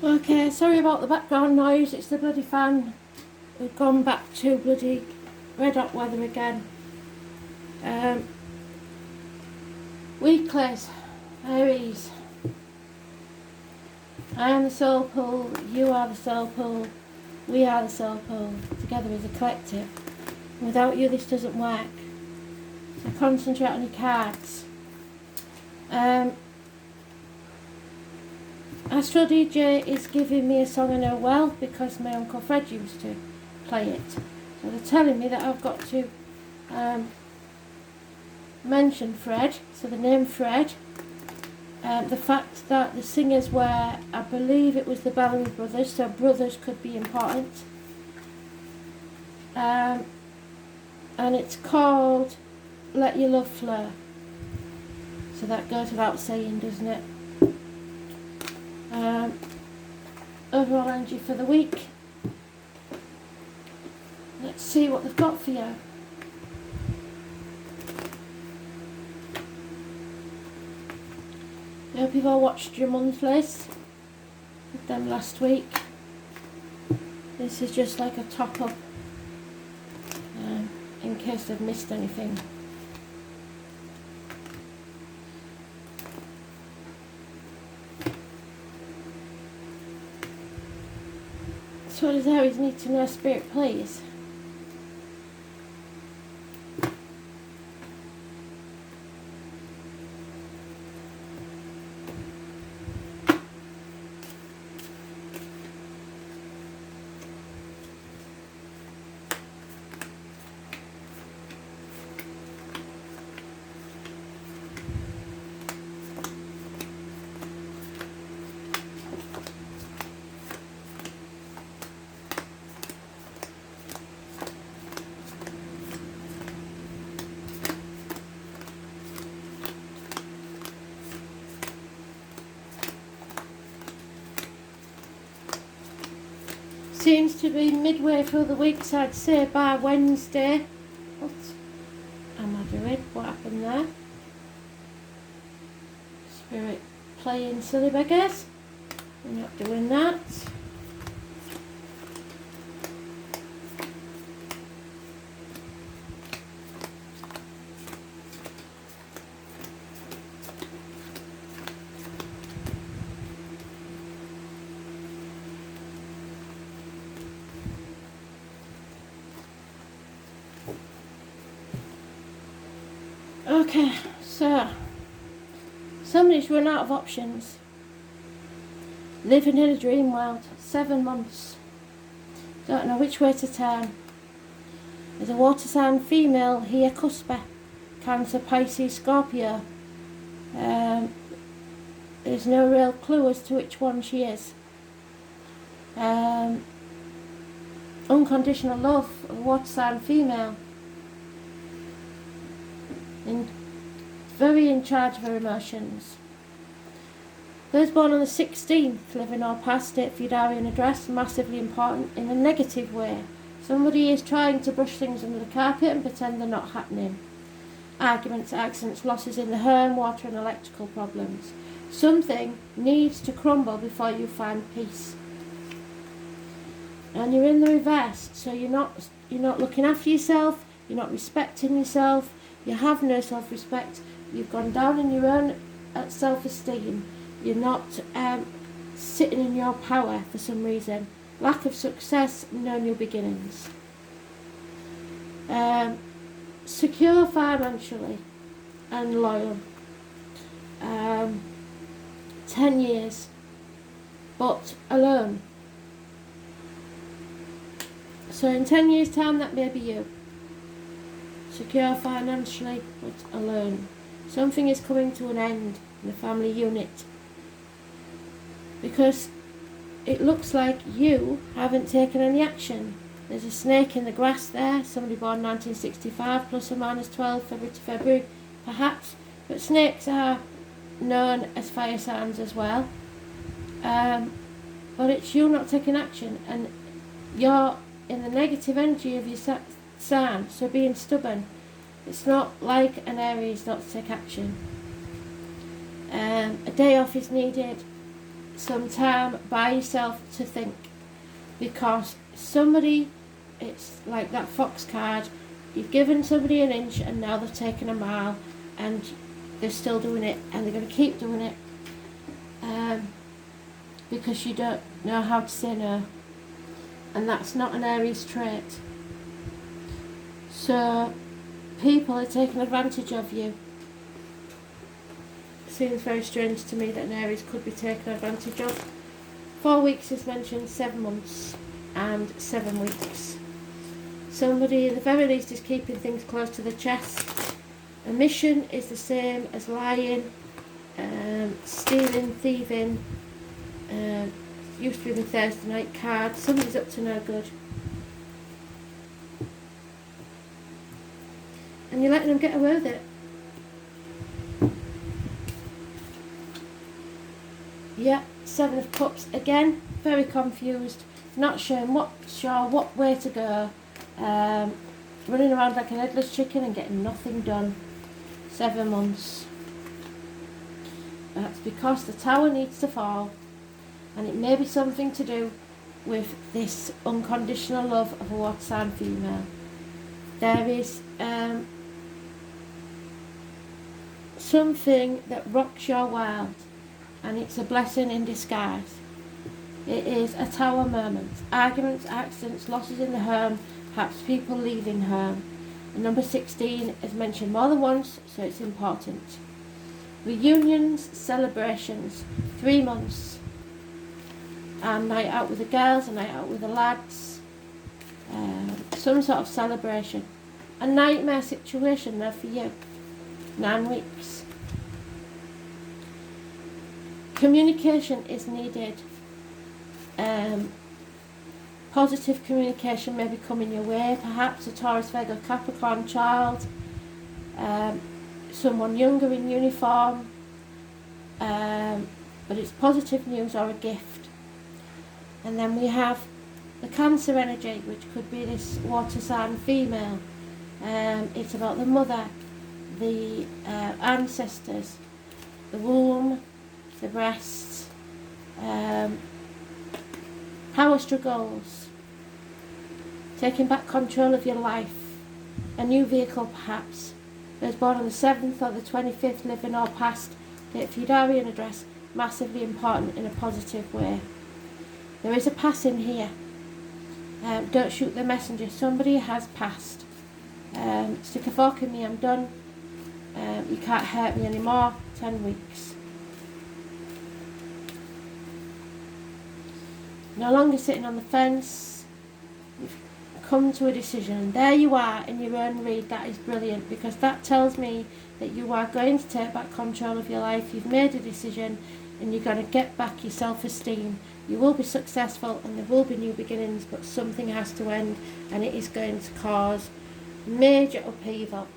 Okay, sorry about the background noise, it's the bloody fan. We've gone back to bloody red hot weather again. Weeklies, Aries. I am the soul pool, you are the soul pool, we are the soul pool, together as a collective. Without you this doesn't work. So concentrate on your cards. Astro DJ is giving me a song I know well because my Uncle Fred used to play it. So they're telling me that I've got to mention Fred, so the name Fred. The fact that the singers were, I believe it was the Bellamy brothers, so brothers could be important. And it's called Let Your Love Flow. So that goes without saying, doesn't it? Overall energy for the week. Let's see what they've got for you. I hope you've all watched your monthlies with them last week. This is just like a top up in case I've missed anything. So what does Aries need to know, Spirit, please? Seems to be midway through the week, so I'd say by Wednesday. What am I doing? What happened there? Spirit playing silly beggars. We're not doing that. Okay, so somebody's run out of options. Living in a dream world. 7 months. Don't know which way to turn. There's a water sign female here, cusper. Cancer, Pisces, Scorpio. There's no real clue as to which one she is. Unconditional love, a water sign female. Very in charge of her emotions. Those born on the 16th, living or past, date for your diary and address, massively important in a negative way. Somebody is trying to brush things under the carpet and pretend they're not happening. Arguments, accidents, losses in the home, water and electrical problems. Something needs to crumble before you find peace. And you're in the reverse, so you're not looking after yourself, you're not respecting yourself, you have no self-respect, you've gone down in your own self-esteem, you're not sitting in your power for some reason. Lack of success, no new beginnings. Secure financially and loyal. 10 years, but alone. So in 10 years' time, that may be you. Secure financially, but alone. Something is coming to an end in the family unit. Because it looks like you haven't taken any action. There's a snake in the grass there. Somebody born 1965, plus or minus 12, February to February, perhaps. But snakes are known as fire signs as well. But it's you not taking action, and you're in the negative energy of your sign, so being stubborn. It's not like an Aries not to take action. A day off is needed. some time by yourself to think, because somebody, it's like that fox card, you've given somebody an inch and now they're taking a mile, and they're still doing it, and they're going to keep doing it, because you don't know how to say no, and that's not an Aries trait. So people are taking advantage of you. It seems very strange to me that an Aries could be taken advantage of. 4 weeks is mentioned, 7 months and 7 weeks. Somebody at the very least is keeping things close to the chest. A mission is the same as lying, stealing, thieving. Used to be the Thursday night card. Somebody's up to no good. And you're letting them get away with it. Yeah, 7 of Cups again. Very confused. Not sure what way to go. Running around like an headless chicken and getting nothing done. 7 months. That's because the tower needs to fall, and it may be something to do with this unconditional love of a water sign female. There is something that rocks your world, and it's a blessing in disguise. It is a tower moment. Arguments, accidents, losses in the home, perhaps people leaving home. And number 16 is mentioned more than once, so it's important. Reunions, celebrations, 3 months. A night out with the girls, a night out with the lads. Some sort of celebration. A nightmare situation there for you. 9 weeks. Communication is needed. Positive communication may be coming your way, perhaps a Taurus, Virgo, Capricorn child, someone younger in uniform, but it's positive news or a gift. And then we have the Cancer energy, which could be this water sign female. It's about the mother, the ancestors, the womb, the breasts, power struggles, taking back control of your life, a new vehicle perhaps. Those born on the 7th or the 25th, living or past, date for your diary and address, massively important in a positive way. There is a passing here. Don't shoot the messenger. Somebody has passed. Stick a fork in me, I'm done. You can't hurt me anymore. 10 weeks. No longer sitting on the fence. You've come to a decision, and there you are in your own read. That is brilliant, because that tells me that you are going to take back control of your life. You've made a decision, and you're going to get back your self-esteem. You will be successful, and there will be new beginnings, but something has to end, and it is going to cause major upheaval.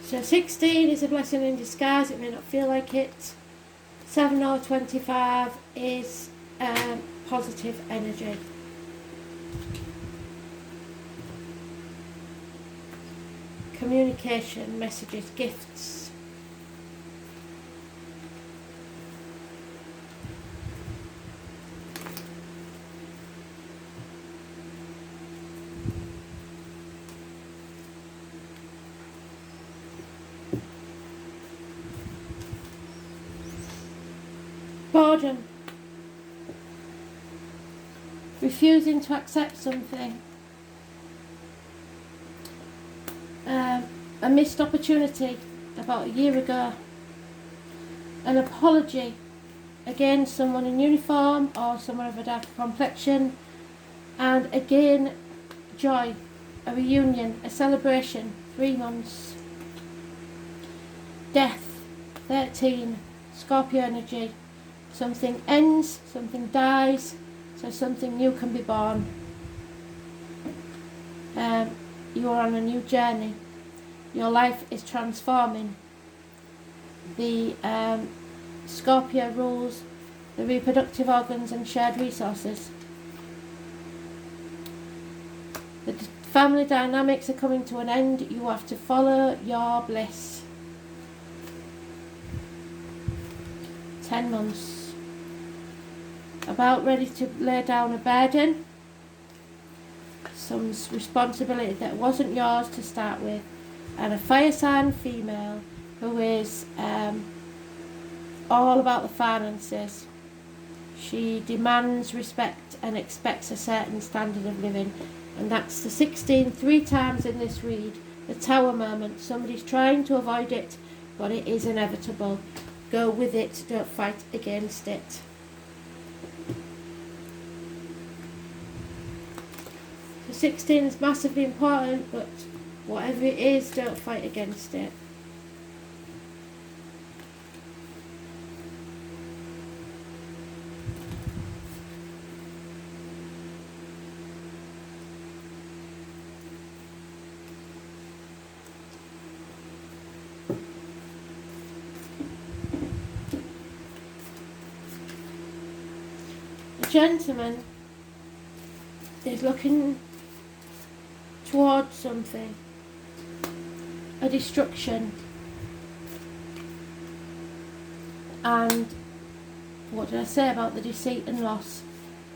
So 16 is a blessing in disguise. It may not feel like it. 7 or 25 is positive energy. Communication, messages, gifts. Boredom. Refusing to accept something. A missed opportunity about a year ago. An apology. Again, someone in uniform or someone of a darker complexion. And again, joy. A reunion. A celebration. 3 months. Death. 13. Scorpio energy. Something ends, something dies, so something new can be born. You are on a new journey. Your life is transforming. The Scorpio rules the reproductive organs and shared resources. The family dynamics are coming to an end. You have to follow your bliss. 10 months. About ready to lay down a burden. Some responsibility that wasn't yours to start with. And a fire sign female who is all about the finances. She demands respect and expects a certain standard of living. And that's the 16 3 times in this read. The tower moment. Somebody's trying to avoid it, but it is inevitable. Go with it, don't fight against it. The 16 is massively important, but whatever it is, don't fight against it. Gentleman is looking towards something, a destruction, and what did I say about the deceit and loss?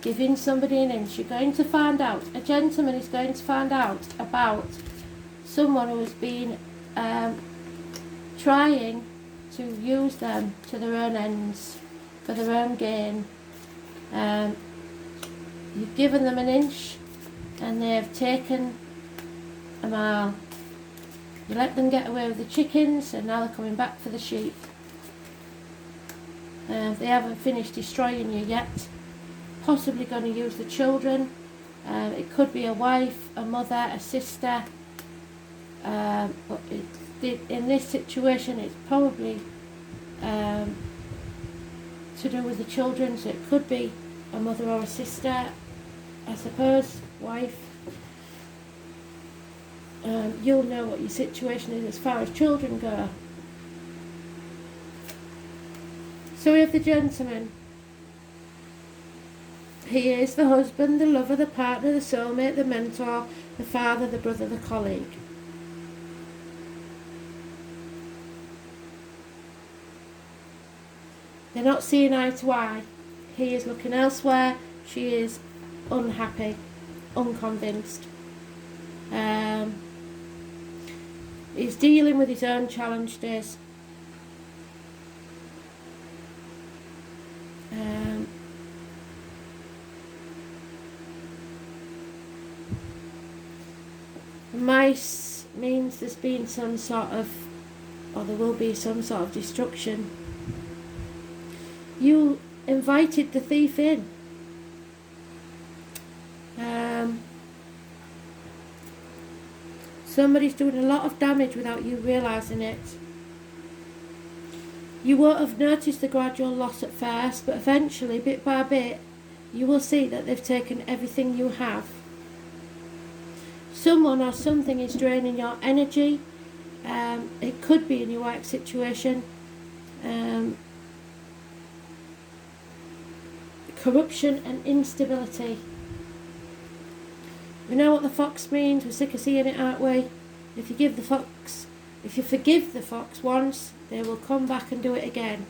Giving somebody an inch. You're going to find out, a gentleman is going to find out about someone who has been trying to use them to their own ends, for their own gain. You've given them an inch and they have taken a mile. You let them get away with the chickens and now they're coming back for the sheep. They haven't finished destroying you yet. Possibly going to use the children. It could be a wife, a mother, a sister. But in this situation it's probably to do with the children, so it could be a mother or a sister, I suppose, wife. You'll know what your situation is as far as children go. So we have the gentleman. He is the husband, the lover, the partner, the soulmate, the mentor, the father, the brother, the colleague. They're not seeing eye to eye. He is looking elsewhere. She is unhappy, unconvinced. He's dealing with his own challenges. Mice means there's been some sort of, or there will be some sort of destruction. You invited the thief in. Somebody's doing a lot of damage without you realising it. You won't have noticed the gradual loss at first, but eventually, bit by bit, you will see that they've taken everything you have. Someone or something is draining your energy. It could be in your work situation. Corruption and instability. We know what the fox means. We're sick of seeing it, aren't we? If you forgive the fox once, they will come back and do it again.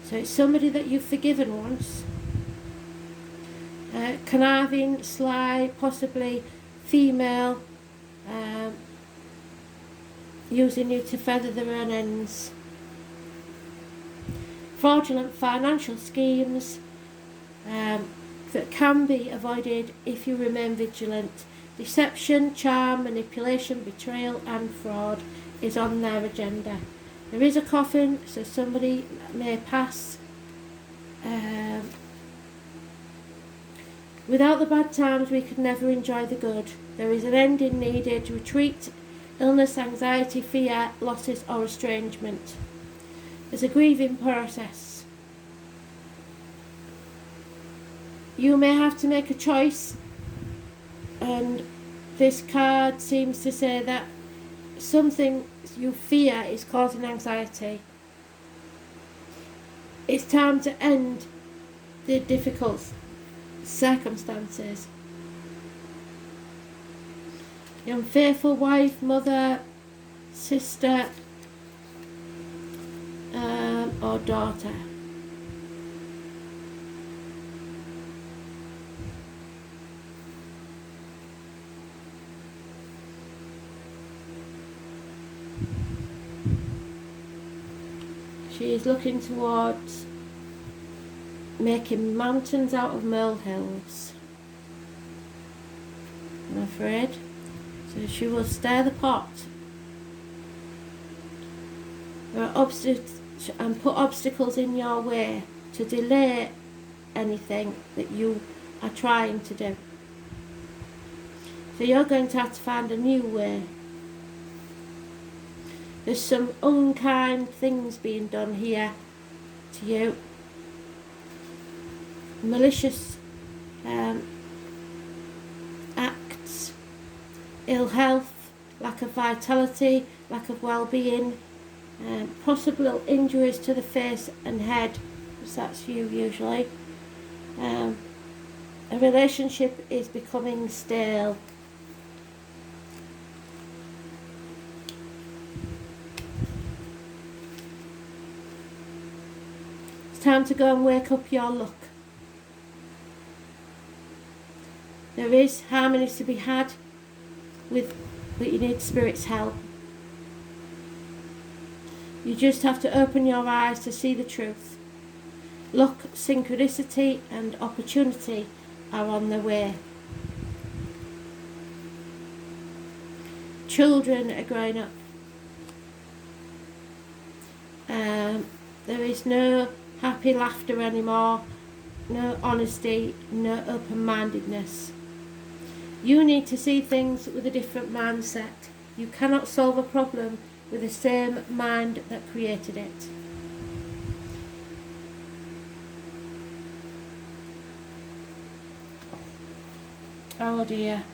So it's somebody that you've forgiven once. Conniving, sly, possibly female, using you to feather their own ends. Fraudulent financial schemes that can be avoided if you remain vigilant. Deception, charm, manipulation, betrayal and fraud is on their agenda. There is a coffin, so somebody may pass. Without the bad times we could never enjoy the good. There is an ending needed. Retreat, illness, anxiety, fear, losses or estrangement. There's a grieving process. You may have to make a choice, and this card seems to say that something you fear is causing anxiety. It's time to end the difficult circumstances. Your unfaithful wife, mother, sister, or daughter. She is looking towards making mountains out of molehills, I'm afraid. So she will stir the pot. There are and put obstacles in your way to delay anything that you are trying to do. So you're going to have to find a new way. There's some unkind things being done here to you. Malicious acts, ill health, lack of vitality, lack of well-being, possible injuries to the face and head, because that's you usually. A relationship is becoming stale. Time to go and wake up your luck. There is harmony to be had with, but you need Spirit's help. You just have to open your eyes to see the truth. Luck, synchronicity and opportunity are on the way. Children are growing up. There is no happy laughter anymore, no honesty, no open-mindedness. You need to see things with a different mindset. You cannot solve a problem with the same mind that created it. Oh dear.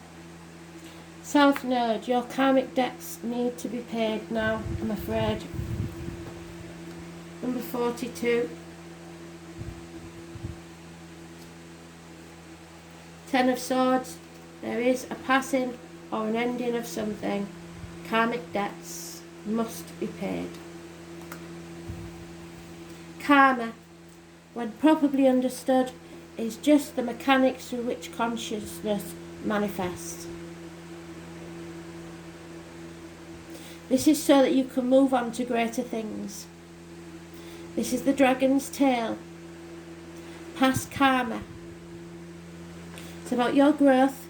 South Node, your karmic debts need to be paid now, I'm afraid. Number 42. 10 of Swords, there is a passing or an ending of something. Karmic debts must be paid. Karma, when properly understood, is just the mechanics through which consciousness manifests. This is so that you can move on to greater things. This is the dragon's tail. Past karma. It's about your growth,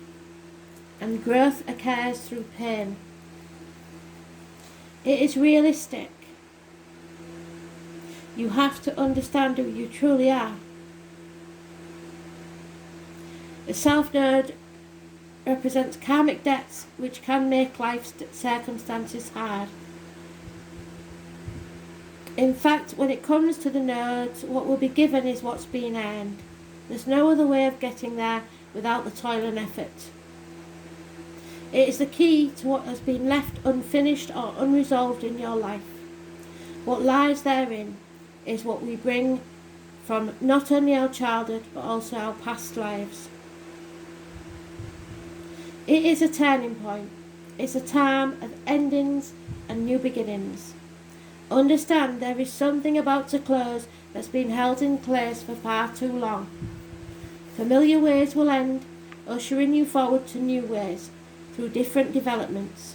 and growth occurs through pain. It is realistic. You have to understand who you truly are. The South Node represents karmic debts which can make life's circumstances hard. In fact, when it comes to the nodes, what will be given is what's being earned. There's no other way of getting there without the toil and effort. It is the key to what has been left unfinished or unresolved in your life. What lies therein is what we bring from not only our childhood but also our past lives. It is a turning point. It's a time of endings and new beginnings. Understand there is something about to close that's been held in place for far too long. Familiar ways will end, ushering you forward to new ways through different developments.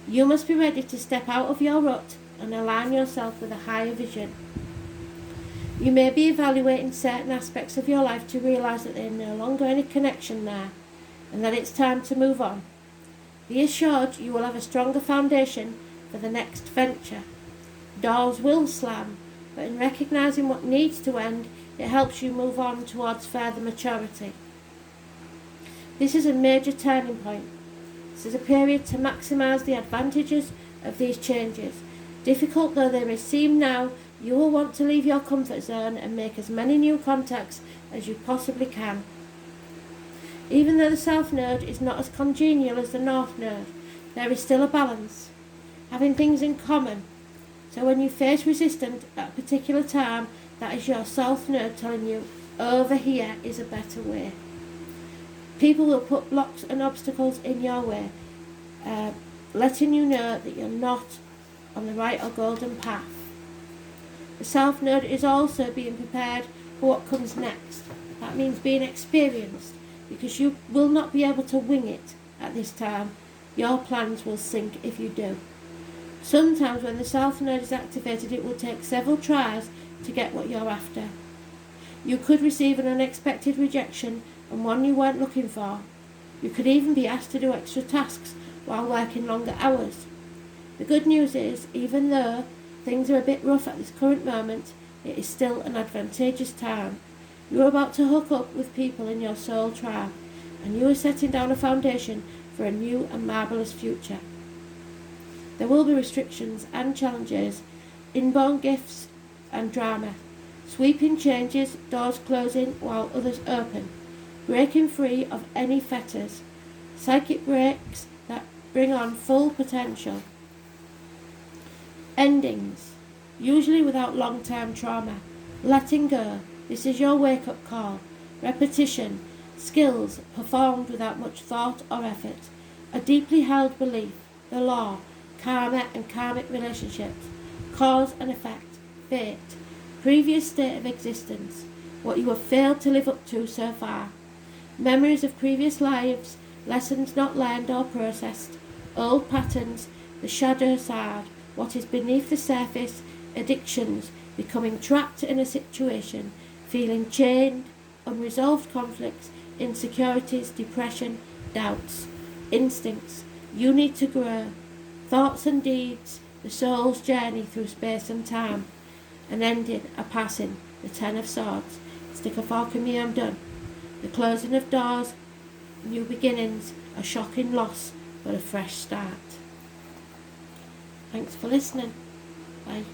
You must be ready to step out of your rut and align yourself with a higher vision. You may be evaluating certain aspects of your life to realise that there is no longer any connection there and that it's time to move on. Be assured you will have a stronger foundation for the next venture. Doors will slam, but in recognising what needs to end, it helps you move on towards further maturity. This is a major turning point. This is a period to maximise the advantages of these changes. Difficult though they may seem now, you will want to leave your comfort zone and make as many new contacts as you possibly can. Even though the South Node is not as congenial as the North Node, there is still a balance, having things in common. So when you face resistance at a particular time, that is your South Node telling you, over here is a better way. People will put blocks and obstacles in your way, letting you know that you're not on the right or golden path. The South Node is also being prepared for what comes next. That means being experienced, because you will not be able to wing it at this time. Your plans will sink if you do. Sometimes when the South Node is activated, it will take several tries to get what you're after. You could receive an unexpected rejection and one you weren't looking for. You could even be asked to do extra tasks while working longer hours. The good news is, even though things are a bit rough at this current moment, it is still an advantageous time. You are about to hook up with people in your soul tribe, and you are setting down a foundation for a new and marvellous future. There will be restrictions and challenges, inborn gifts and drama, sweeping changes, doors closing while others open, breaking free of any fetters, psychic breaks that bring on full potential, endings, usually without long-term trauma, letting go. This is your wake-up call. Repetition, skills performed without much thought or effort, a deeply held belief, the law, karma and karmic relationships, cause and effect, fate, previous state of existence, what you have failed to live up to so far, memories of previous lives, lessons not learned or processed, old patterns, the shadow side, what is beneath the surface, addictions, becoming trapped in a situation, feeling chained, unresolved conflicts, insecurities, depression, doubts, instincts, you need to grow, thoughts and deeds, the soul's journey through space and time, an ending, a passing, the Ten of Swords, stick a fork in me, I'm done, the closing of doors, new beginnings, a shocking loss, but a fresh start. Thanks for listening. Bye.